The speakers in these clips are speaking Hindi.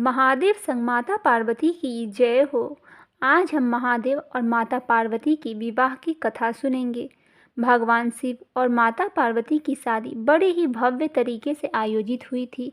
महादेव संग माता पार्वती की जय हो। आज हम महादेव और माता पार्वती के विवाह की कथा सुनेंगे। भगवान शिव और माता पार्वती की शादी बड़े ही भव्य तरीके से आयोजित हुई थी।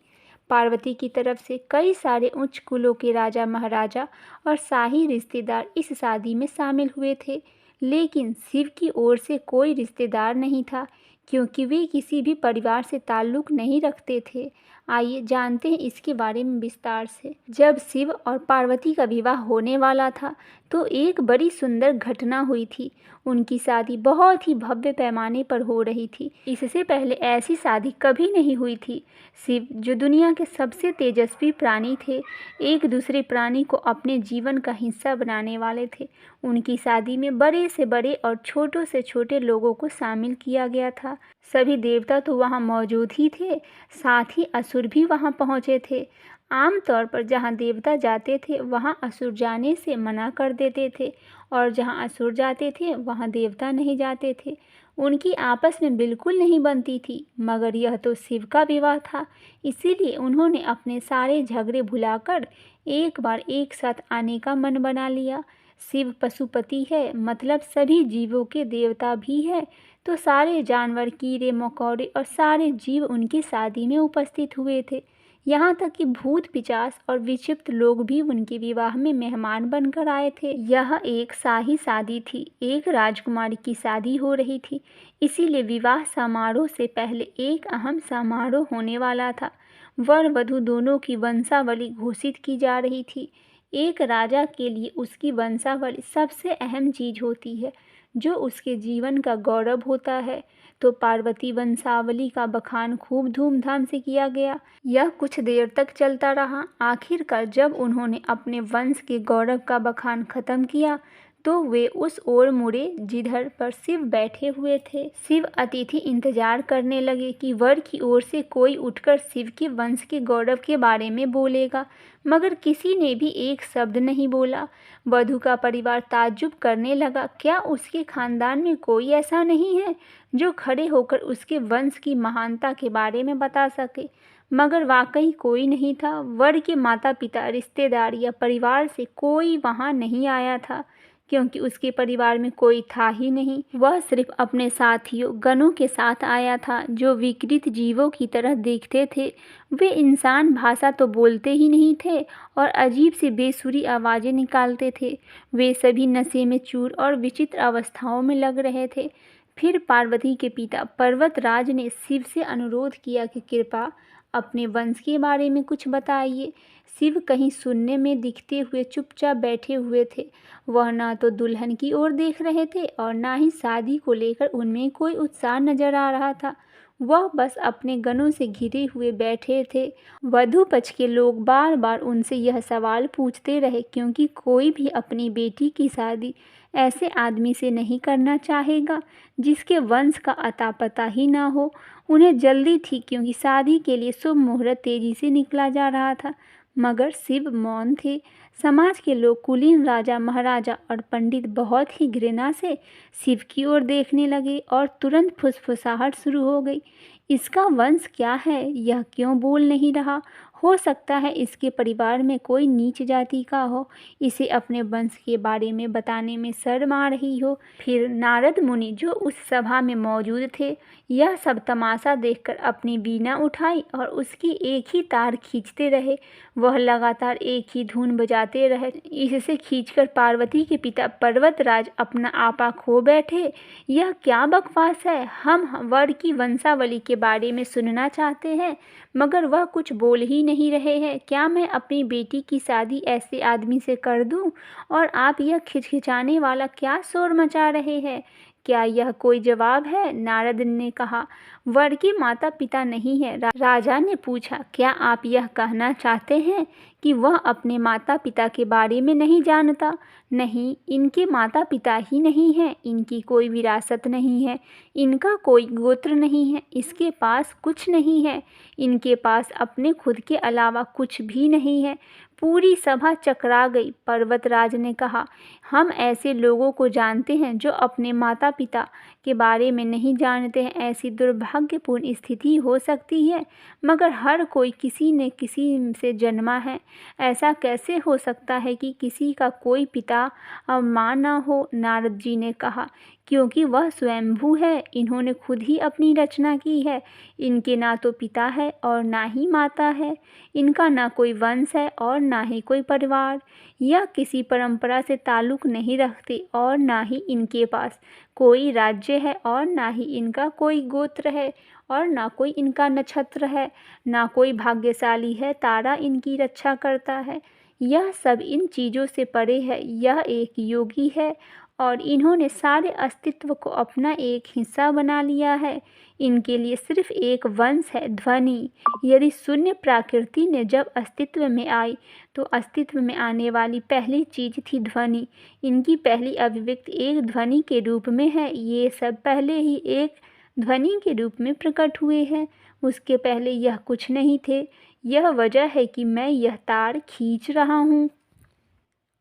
पार्वती की तरफ से कई सारे उच्च कुलों के राजा महाराजा और शाही रिश्तेदार इस शादी में शामिल हुए थे, लेकिन शिव की ओर से कोई रिश्तेदार नहीं था, क्योंकि वे किसी भी परिवार से ताल्लुक नहीं रखते थे। आइए जानते हैं इसके बारे में विस्तार से। जब शिव और पार्वती का विवाह होने वाला था तो एक बड़ी सुंदर घटना हुई थी। उनकी शादी बहुत ही भव्य पैमाने पर हो रही थी। इससे पहले ऐसी शादी कभी नहीं हुई थी। शिव, जो दुनिया के सबसे तेजस्वी प्राणी थे, एक दूसरे प्राणी को अपने जीवन का हिस्सा बनाने वाले थे। उनकी शादी में बड़े से बड़े और छोटों से छोटे लोगों को शामिल किया गया था। सभी देवता तो वहाँ मौजूद ही थे, साथ ही असुर भी वहाँ पहुँचे थे। आमतौर पर जहाँ देवता जाते थे वहाँ असुर जाने से मना कर देते थे, और जहाँ असुर जाते थे वहाँ देवता नहीं जाते थे। उनकी आपस में बिल्कुल नहीं बनती थी, मगर यह तो शिव का विवाह था, इसीलिए उन्होंने अपने सारे झगड़े भुलाकर एक बार एक साथ आने का मन बना लिया। शिव पशुपति है, मतलब सभी जीवों के देवता भी है, तो सारे जानवर, कीड़े मकोड़े और सारे जीव उनकी शादी में उपस्थित हुए थे। यहाँ तक कि भूत पिशाच और विक्षिप्त लोग भी उनके विवाह में मेहमान बनकर आए थे। यह एक शाही शादी थी, एक राजकुमारी की शादी हो रही थी, इसीलिए विवाह समारोह से पहले एक अहम समारोह होने वाला था। वर वधू दोनों की वंशावली घोषित की जा रही थी। एक राजा के लिए उसकी वंशावली सबसे अहम चीज होती है, जो उसके जीवन का गौरव होता है। तो पार्वती वंशावली का बखान खूब धूमधाम से किया गया। यह कुछ देर तक चलता रहा। आखिरकार जब उन्होंने अपने वंश के गौरव का बखान खत्म किया तो वे उस ओर मुड़े जिधर पर शिव बैठे हुए थे। शिव अतिथि इंतजार करने लगे कि वर की ओर से कोई उठकर शिव के वंश के गौरव के बारे में बोलेगा, मगर किसी ने भी एक शब्द नहीं बोला। वधू का परिवार ताज्जुब करने लगा, क्या उसके खानदान में कोई ऐसा नहीं है जो खड़े होकर उसके वंश की महानता के बारे में बता सके? मगर वाकई कोई नहीं था। वर के माता पिता, रिश्तेदार या परिवार से कोई वहां नहीं आया था, क्योंकि उसके परिवार में कोई था ही नहीं। वह सिर्फ अपने साथियों, गणों के साथ आया था, जो विकृत जीवों की तरह दिखते थे। वे इंसान भाषा तो बोलते ही नहीं थे और अजीब सी बेसुरी आवाज़ें निकालते थे। वे सभी नशे में चूर और विचित्र अवस्थाओं में लग रहे थे। फिर पार्वती के पिता पर्वतराज ने शिव से अनुरोध किया कि कृपा अपने वंश के बारे में कुछ बताइए। शिव कहीं सुनने में दिखते हुए चुपचाप बैठे हुए थे। वह ना तो दुल्हन की ओर देख रहे थे और ना ही शादी को लेकर उनमें कोई उत्साह नजर आ रहा था। वह बस अपने गणों से घिरे हुए बैठे थे। वधू पक्ष के लोग बार बार उनसे यह सवाल पूछते रहे, क्योंकि कोई भी अपनी बेटी की शादी ऐसे आदमी से नहीं करना चाहेगा जिसके वंश का अता पता ही ना हो। उन्हें जल्दी थी, क्योंकि शादी के लिए शुभ मुहूर्त तेजी से निकला जा रहा था, मगर शिव मौन थे। समाज के लोग, कुलीन राजा महाराजा और पंडित बहुत ही घृणा से शिव की ओर देखने लगे और तुरंत फुसफुसाहट शुरू हो गई। इसका वंश क्या है? यह क्यों बोल नहीं रहा? हो सकता है इसके परिवार में कोई नीच जाति का हो, इसे अपने वंश के बारे में बताने में शर्म आ रही हो। फिर नारद मुनि, जो उस सभा में मौजूद थे, यह सब तमाशा देखकर अपनी वीणा उठाई और उसकी एक ही तार खींचते रहे। वह लगातार एक ही धुन बजाते रहे। इससे खींचकर पार्वती के पिता पर्वतराज अपना आपा खो बैठे। यह क्या बकवास है? हम वर की वंशावली के बारे में सुनना चाहते हैं, मगर वह कुछ बोल ही नहीं रहे हैं। क्या मैं अपनी बेटी की शादी ऐसे आदमी से कर दूं? और आप यह खिचखिचाने वाला क्या शोर मचा रहे हैं? क्या यह कोई जवाब है? नारद ने कहा, वर के माता पिता नहीं है। राजा ने पूछा, क्या आप यह कहना चाहते हैं कि वह अपने माता पिता के बारे में नहीं जानता? नहीं, इनके माता पिता ही नहीं हैं, इनकी कोई विरासत नहीं है, इनका कोई गोत्र नहीं है, इसके पास कुछ नहीं है, इनके पास अपने खुद के अलावा कुछ भी नहीं है। पूरी सभा चकरा गई। पर्वतराज ने कहा, हम ऐसे लोगों को जानते हैं जो अपने माता पिता के बारे में नहीं जानते हैं। ऐसी दुर्भाग्य भाग्यपूर्ण स्थिति हो सकती है, मगर हर कोई किसी न किसी से जन्मा है। ऐसा कैसे हो सकता है कि किसी का कोई पिता और माँ न हो? नारद जी ने कहा, क्योंकि वह स्वयंभू है, इन्होंने खुद ही अपनी रचना की है। इनके ना तो पिता है और ना ही माता है, इनका ना कोई वंश है और ना ही कोई परिवार। यह किसी परंपरा से ताल्लुक नहीं रखते और ना ही इनके पास कोई राज्य है और ना ही इनका कोई गोत्र है और ना कोई इनका नक्षत्र है, ना कोई भाग्यशाली है तारा इनकी रक्षा करता है। यह सब इन चीज़ों से परे है। यह एक योगी है और इन्होंने सारे अस्तित्व को अपना एक हिस्सा बना लिया है। इनके लिए सिर्फ एक वंश है, ध्वनि। यदि शून्य प्रकृति ने जब अस्तित्व में आई तो अस्तित्व में आने वाली पहली चीज थी ध्वनि। इनकी पहली अभिव्यक्ति एक ध्वनि के रूप में है। ये सब पहले ही एक ध्वनि के रूप में प्रकट हुए हैं, उसके पहले यह कुछ नहीं थे। यह वजह है कि मैं यह तार खींच रहा हूँ।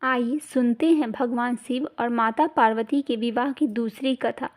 आइए सुनते हैं भगवान शिव और माता पार्वती के विवाह की दूसरी कथा।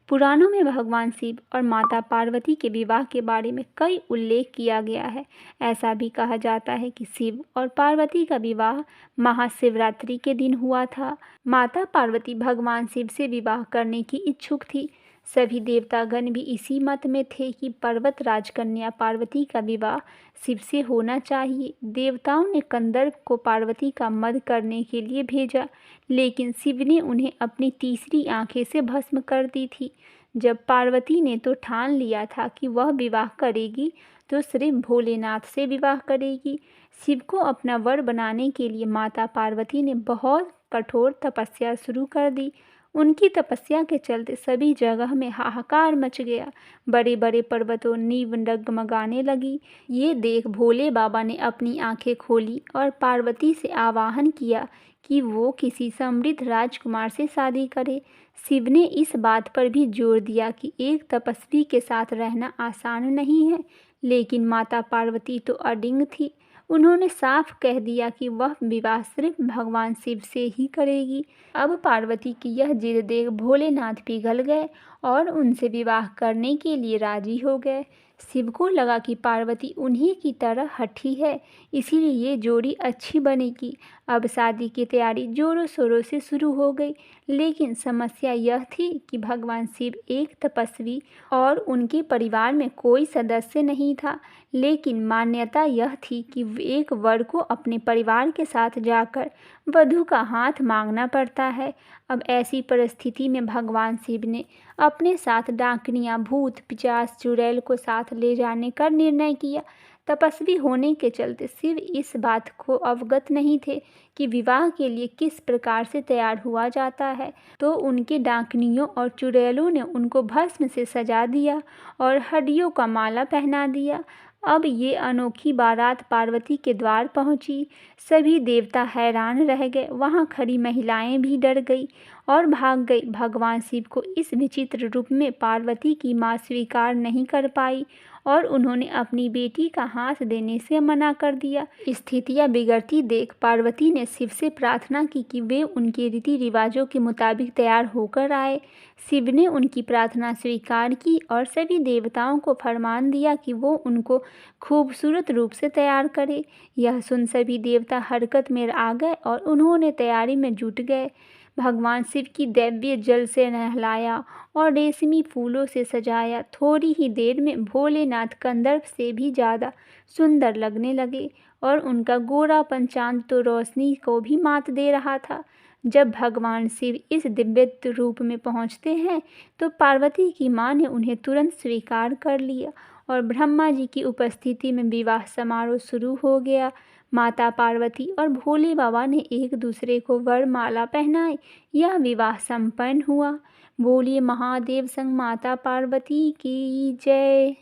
पुराणों में भगवान शिव और माता पार्वती के विवाह के बारे में कई उल्लेख किया गया है। ऐसा भी कहा जाता है कि शिव और पार्वती का विवाह महाशिवरात्रि के दिन हुआ था। माता पार्वती भगवान शिव से विवाह करने की इच्छुक थी। सभी देवतागण भी इसी मत में थे कि पर्वत राजकन्या पार्वती का विवाह शिव से होना चाहिए। देवताओं ने कंदर्प को पार्वती का वध करने के लिए भेजा, लेकिन शिव ने उन्हें अपनी तीसरी आंखें से भस्म कर दी थी। जब पार्वती ने तो ठान लिया था कि वह विवाह करेगी तो सिर्फ भोलेनाथ से विवाह करेगी। शिव को अपना वर बनाने के लिए माता पार्वती ने बहुत कठोर तपस्या शुरू कर दी। उनकी तपस्या के चलते सभी जगह में हाहाकार मच गया। बड़े बड़े पर्वतों नींव डगमगाने लगी। ये देख भोले बाबा ने अपनी आंखें खोली और पार्वती से आवाहन किया कि वो किसी समृद्ध राजकुमार से शादी करे। शिव ने इस बात पर भी जोर दिया कि एक तपस्वी के साथ रहना आसान नहीं है, लेकिन माता पार्वती तो अडिग थी। उन्होंने साफ कह दिया कि वह विवाह सिर्फ भगवान शिव से ही करेगी। अब पार्वती की यह जिद देख भोलेनाथ पिघल गए और उनसे विवाह करने के लिए राजी हो गए। शिव को लगा कि पार्वती उन्हीं की तरह हठी है, इसीलिए ये जोड़ी अच्छी बनेगी। अब शादी की तैयारी जोरों शोरों से शुरू हो गई, लेकिन समस्या यह थी कि भगवान शिव एक तपस्वी और उनके परिवार में कोई सदस्य नहीं था। लेकिन मान्यता यह थी कि एक वर को अपने परिवार के साथ जाकर वधू का हाथ मांगना पड़ता है। अब ऐसी परिस्थिति में भगवान शिव ने अपने साथ डाकनियाँ, भूत, पिशाच, चुड़ैल को साथ ले जाने का निर्णय किया। तपस्वी होने के चलते शिव इस बात को अवगत नहीं थे कि विवाह के लिए किस प्रकार से तैयार हुआ जाता है, तो उनके डाकनियों और चुड़ैलों ने उनको भस्म से सजा दिया और हड्डियों का माला पहना दिया। अब ये अनोखी बारात पार्वती के द्वार पहुंची। सभी देवता हैरान रह गए। वहां खड़ी महिलाएं भी डर गई और भाग गई। भगवान शिव को इस विचित्र रूप में पार्वती की मां स्वीकार नहीं कर पाई और उन्होंने अपनी बेटी का हाथ देने से मना कर दिया। स्थितियां बिगड़ती देख पार्वती ने शिव से प्रार्थना की कि वे उनके रीति रिवाजों के मुताबिक तैयार होकर आए। शिव ने उनकी प्रार्थना स्वीकार की और सभी देवताओं को फरमान दिया कि वो उनको खूबसूरत रूप से तैयार करे। यह सुन सभी देवता हरकत में आ गए और उन्होंने तैयारी में जुट गए। भगवान शिव की दिव्य जल से नहलाया और रेशमी फूलों से सजाया। थोड़ी ही देर में भोलेनाथ कंदर्प से भी ज़्यादा सुंदर लगने लगे और उनका गोरापन चांद तो रोशनी को भी मात दे रहा था। जब भगवान शिव इस दिव्य रूप में पहुंचते हैं तो पार्वती की मां ने उन्हें तुरंत स्वीकार कर लिया और ब्रह्मा जी की उपस्थिति में विवाह समारोह शुरू हो गया। माता पार्वती और भोले बाबा ने एक दूसरे को वरमाला पहनाई। यह विवाह संपन्न हुआ। बोलिए महादेव संग माता पार्वती की जय।